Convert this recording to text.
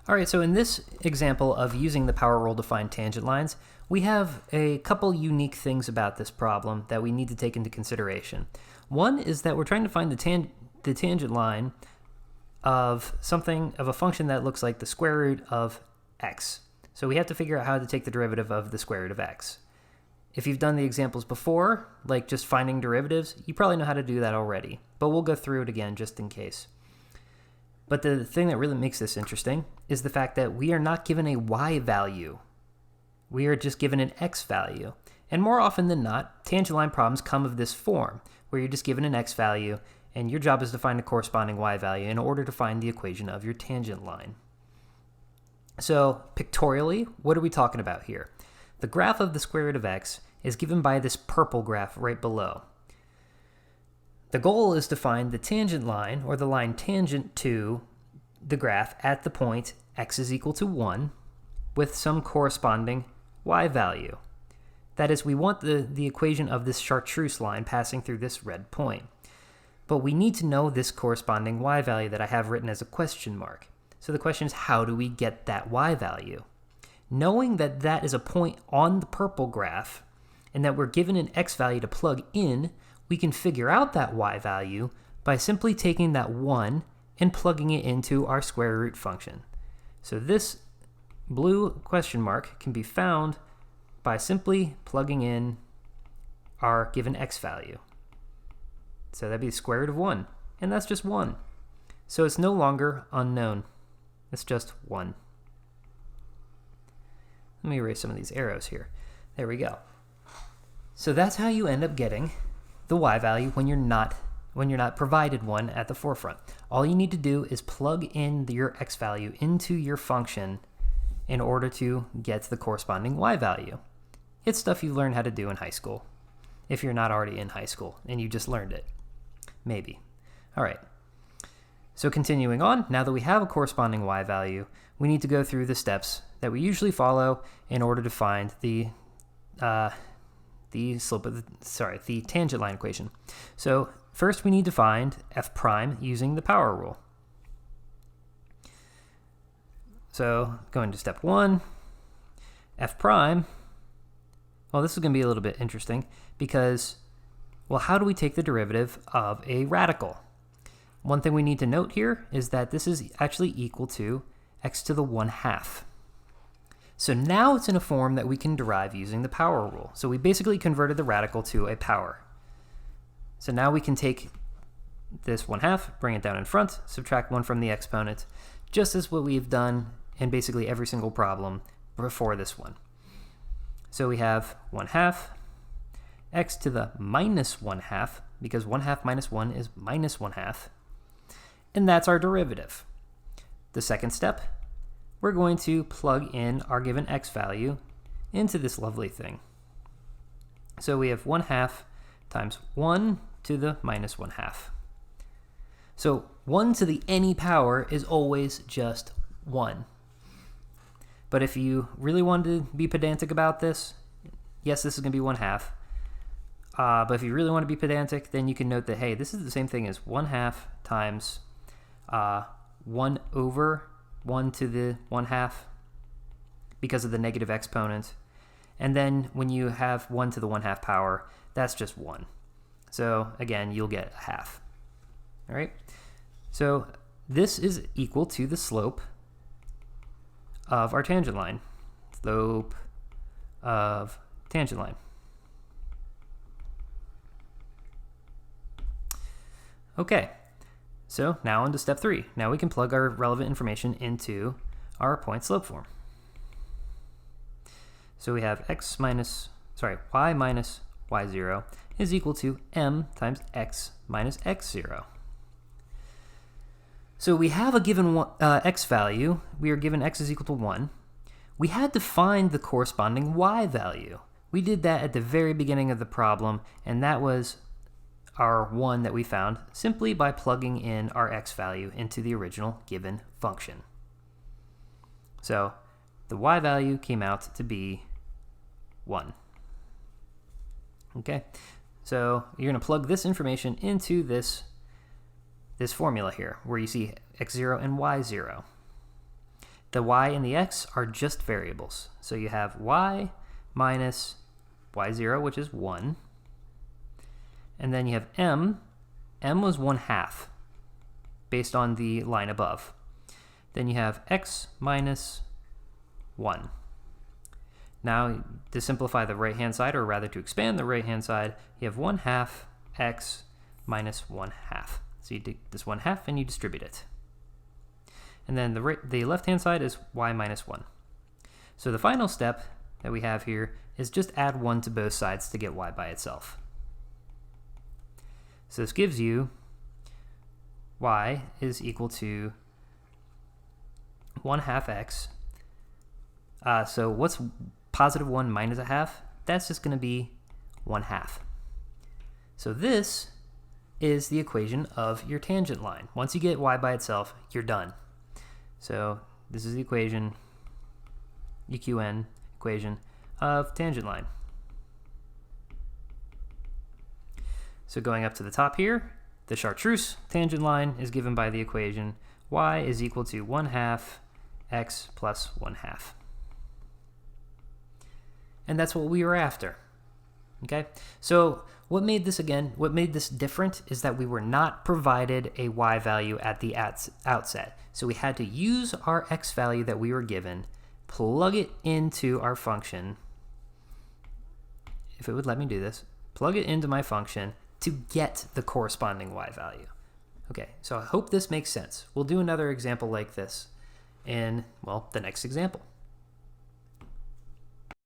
All right, so in this example of using the power rule to find tangent lines, we have a couple unique things about this problem that we need to take into consideration. One is that we're trying to find the tangent line of a function that looks like the square root of x. So we have to figure out how to take the derivative of the square root of x. If you've done the examples before, like just finding derivatives, you probably know how to do that already, but we'll go through it again just in case. But the thing that really makes this interesting is the fact that we are not given a y value. We are just given an x value. And more often than not, tangent line problems come of this form, where you're just given an x value, and your job is to find a corresponding y value in order to find the equation of your tangent line. So pictorially, what are we talking about here? The graph of the square root of x is given by this purple graph right below. The goal is to find the tangent line, or the line tangent to the graph at the point x is equal to 1 with some corresponding y value. That is, we want the equation of this chartreuse line passing through this red point. But we need to know this corresponding y value that I have written as a question mark. So the question is, how do we get that y value? Knowing that that is a point on the purple graph and that we're given an x value to plug in, we can figure out that y value by simply taking that 1 and plugging it into our square root function. So this blue question mark can be found by simply plugging in our given x value. So that'd be the square root of 1, and that's just 1. So it's no longer unknown. It's just 1. Let me erase some of these arrows here. There we go. So that's how you end up getting the y value when you're not provided one at the forefront. All you need to do is plug in your x value into your function in order to get the corresponding y value. It's stuff you learned how to do in high school, if you're not already in high school and you just learned it. Maybe. All right. So continuing on, now that we have a corresponding y value, we need to go through the steps that we usually follow in order to find the tangent line equation. So first we need to find f prime using the power rule. So going to step 1, f prime, well, this is going to be a little bit interesting because, well, how do we take the derivative of a radical? One thing we need to note here is that this is actually equal to x to the 1/2. So now it's in a form that we can derive using the power rule. So we basically converted the radical to a power. So now we can take this 1/2, bring it down in front, subtract 1 from the exponent, just as what we've done in basically every single problem before this one. So we have 1/2 x to the minus 1/2, because 1/2 minus 1 is minus 1/2, and that's our derivative. The second step, we're going to plug in our given x value into this lovely thing. So we have 1/2 times 1 to the minus 1/2. So 1 to the any power is always just 1. But if you really wanted to be pedantic about this, yes, this is going to be 1/2. But if you really want to be pedantic, then you can note that, hey, this is the same thing as 1/2 times 1 over 1 to the 1/2 because of the negative exponent. And then when you have 1 to the 1/2 power, that's just 1. So again, you'll get a half. All right. So this is equal to the slope of our tangent line. Slope of tangent line. Okay. So now on to step 3. Now we can plug our relevant information into our point slope form. So we have y minus y0 is equal to m times x minus x0. So we have a given x value. We are given x is equal to 1. We had to find the corresponding y value. We did that at the very beginning of the problem, and that was our 1 that we found simply by plugging in our x value into the original given function. So the y value came out to be 1. Okay, so you're going to plug this information into this formula here, where you see x0 and y0. The y and the x are just variables. So you have y minus y0, which is 1. And then you have m. M was 1/2, based on the line above. Then you have x minus 1. Now, to simplify the right-hand side, or rather to expand the right-hand side, you have 1/2 x minus 1/2. So you take this 1/2 and you distribute it. And then the left-hand side is y minus 1. So the final step that we have here is just add 1 to both sides to get y by itself. So this gives you y is equal to 1/2 x. So what's positive 1 minus 1/2? That's just going to be 1/2. So this is the equation of your tangent line. Once you get y by itself, you're done. So this is the equation, EQN equation of tangent line. So going up to the top here, the chartreuse tangent line is given by the equation y is equal to 1/2 x plus 1/2. And that's what we were after. Okay, so what made this different is that we were not provided a y value at the outset. So we had to use our x value that we were given, plug it into our function. If it would let me do this, plug it into my function to get the corresponding y value. Okay, so I hope this makes sense. We'll do another example like this in, well, the next example.